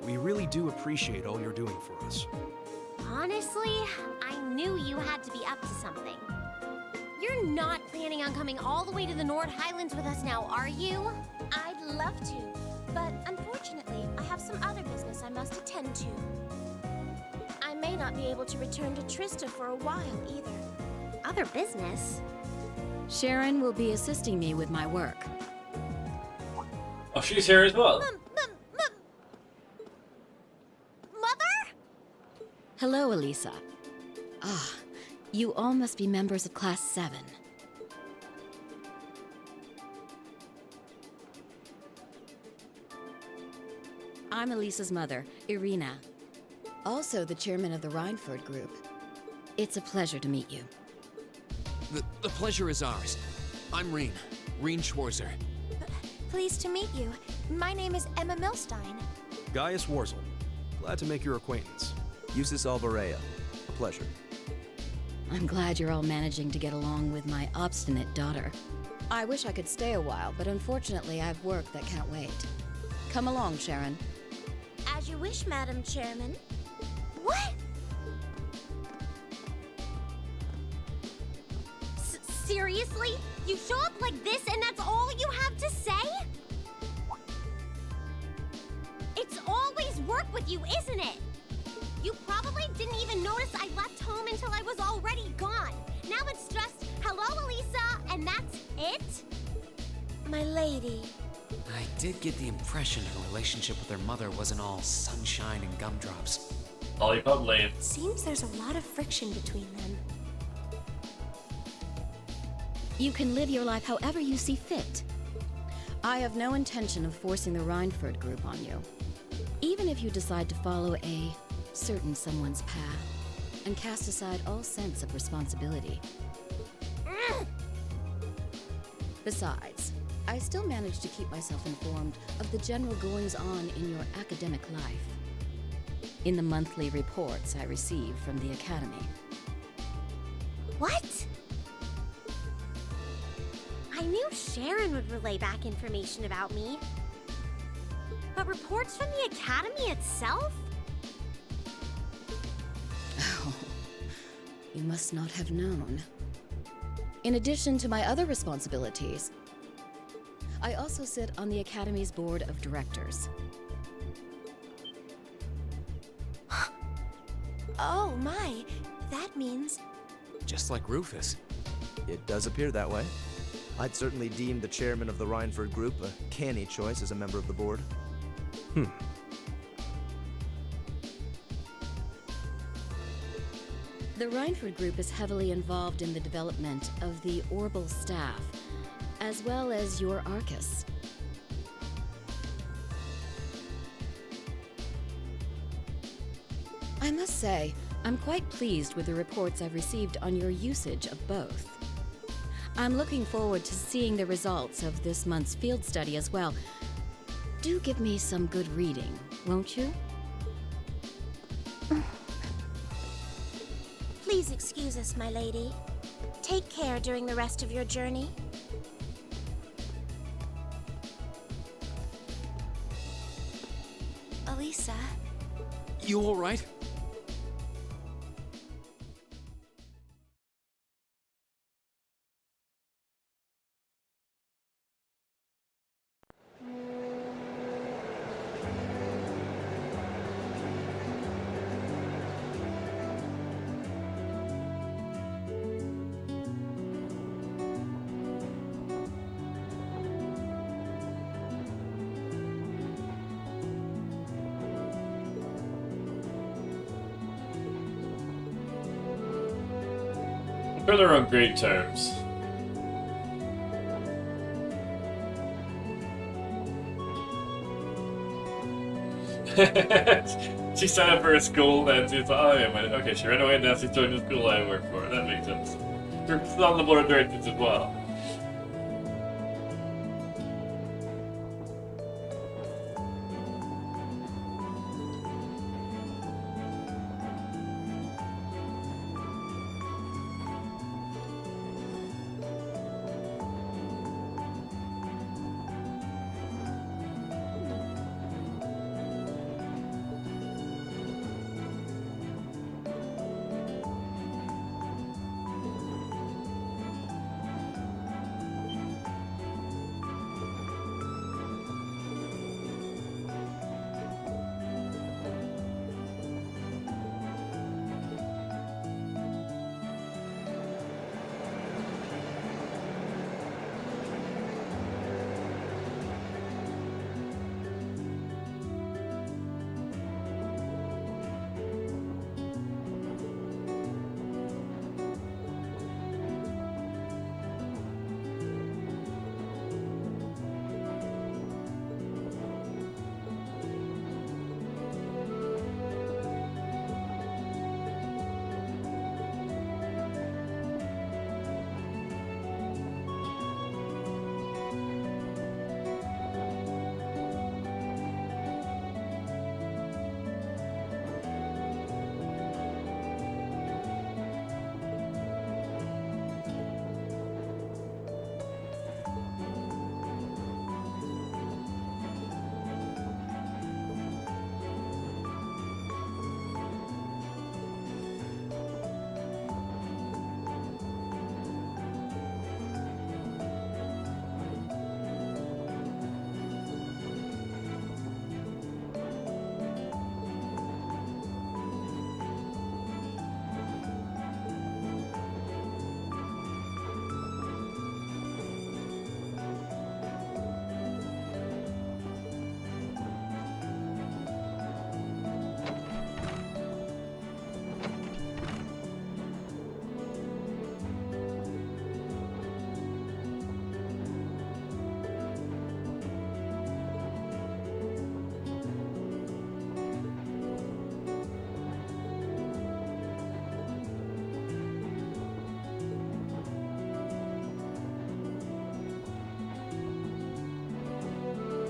We really do appreciate all you're doing for us. Honestly, I knew you had to be up to something. You're not planning on coming all the way to the Nord Highlands with us now, are you? I'd love to, but unfortunately, I have some other business I must attend to. I may not be able to return to Trista for a while either. Other business? Sharon will be assisting me with my work. Oh, she's here as well. Mother? Hello, Elisa. Ah, you all must be members of Class 7. I'm Elisa's mother, Irina. Also the chairman of the Rhineford Group. It's a pleasure to meet you. The pleasure is ours. I'm Rien Schwarzer. Pleased to meet you. My name is Emma Milstein. Gaius Warzel. Glad to make your acquaintance. Eustace Alvarea. A pleasure. I'm glad you're all managing to get along with my obstinate daughter. I wish I could stay a while, but unfortunately I have work that can't wait. Come along, Sharon. As you wish, Madam Chairman. What? Seriously? You show up like this and that's all you have to say? It's always work with you, isn't it? You probably didn't even notice I left home until I was already gone. Now it's just, hello, Elisa, and that's it? My lady. I did get the impression her relationship with her mother wasn't all sunshine and gumdrops. Lollipop Lane. Seems there's a lot of friction between them. You can live your life however you see fit. I have no intention of forcing the Rhineford group on you. Even if you decide to follow a certain someone's path and cast aside all sense of responsibility. Besides, I still manage to keep myself informed of the general goings-on in your academic life, in the monthly reports I receive from the Academy. What? I knew Sharon would relay back information about me. But reports from the Academy itself? Oh, you must not have known. In addition to my other responsibilities, I also sit on the Academy's board of directors. Oh my, that means... Just like Rufus. It does appear that way. I'd certainly deem the chairman of the Rhineford Group a canny choice as a member of the board. The Rhineford Group is heavily involved in the development of the Orbital staff, as well as your Arcus. I must say, I'm quite pleased with the reports I've received on your usage of both. I'm looking forward to seeing the results of this month's field study as well. Do give me some good reading, won't you? Please excuse us, my lady. Take care during the rest of your journey. Elisa. You all right? I'm sure they're on great terms. She signed up for a school and she's like, oh yeah, okay, she ran away and now she's joining the school I work for. That makes sense. She's on the board of directors as well.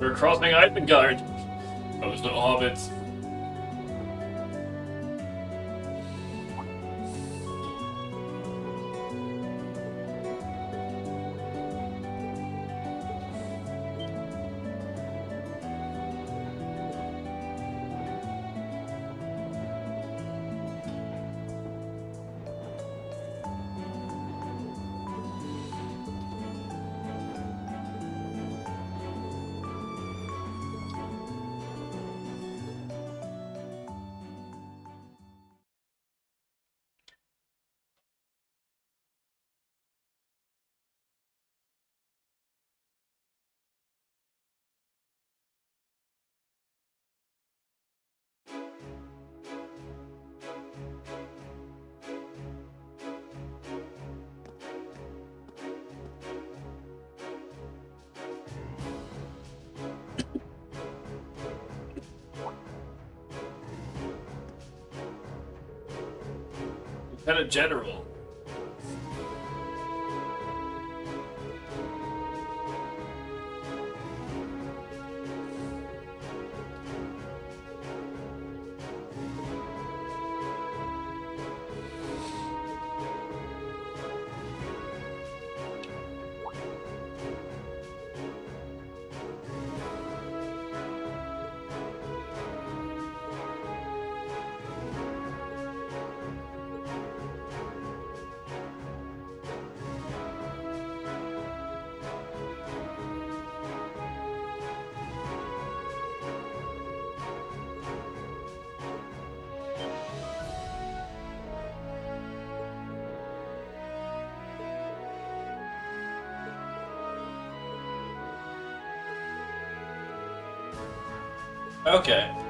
We're crossing Isengard. Those little hobbits. Lieutenant General. Okay.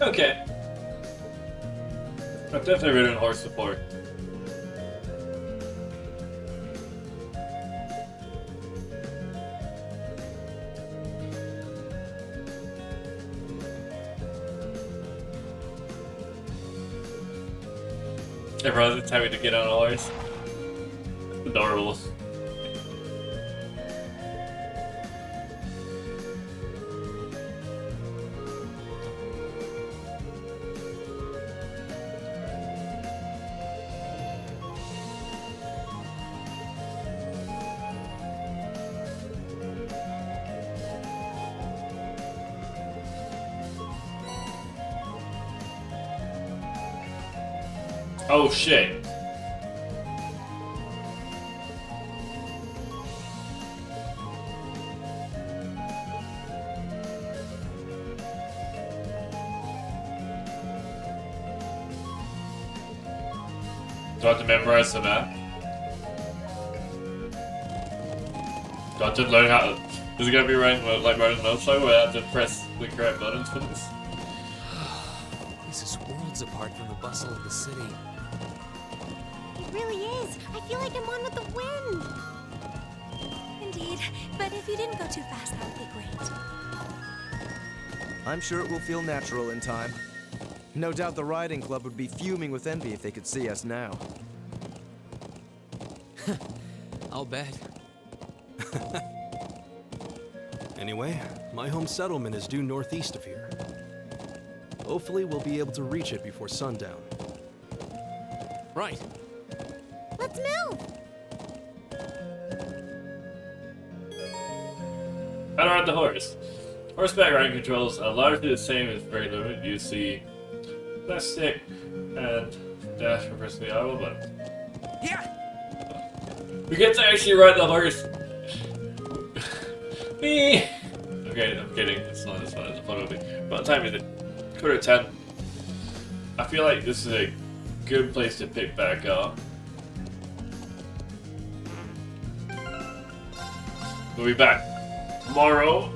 Okay. I've definitely ridden horse before. Everyone's happy to get on a horse. Adorable. Oh shit. Do I have to memorize the map? Do I have to learn how to... Is it gonna be riding like riding a motorcycle where I have to press the correct buttons for this? This is worlds apart from the bustle of the city. It really is. I feel like I'm on with the wind. Indeed, but if you didn't go too fast, that would be great. I'm sure it will feel natural in time. No doubt the riding club would be fuming with envy if they could see us now. I'll bet. Anyway, my home settlement is due northeast of here. Hopefully we'll be able to reach it before sundown. Right. Let's move! How to ride the horse. Horseback riding controls are largely the same as very limited. You see left stick and dash for pressing the elbow button. Yeah! We get to actually ride the horse! Me! Okay, I'm kidding. It's not as fun as a photo movie. What time is it? 10:15. I feel like this is a good place to pick back up. We'll be back tomorrow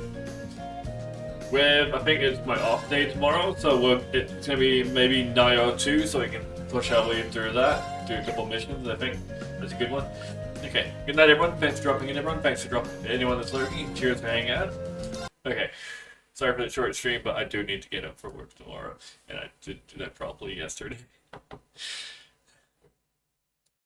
with, I think it's my off day tomorrow, so it's gonna be maybe Nioh 2, so we can push our way through that, do a couple missions. I think that's a good one. Okay, good night everyone, thanks for dropping in everyone, thanks for dropping in anyone that's lurking, cheers for hanging out. Okay, sorry for the short stream, but I do need to get up for work tomorrow, and I did do that properly yesterday.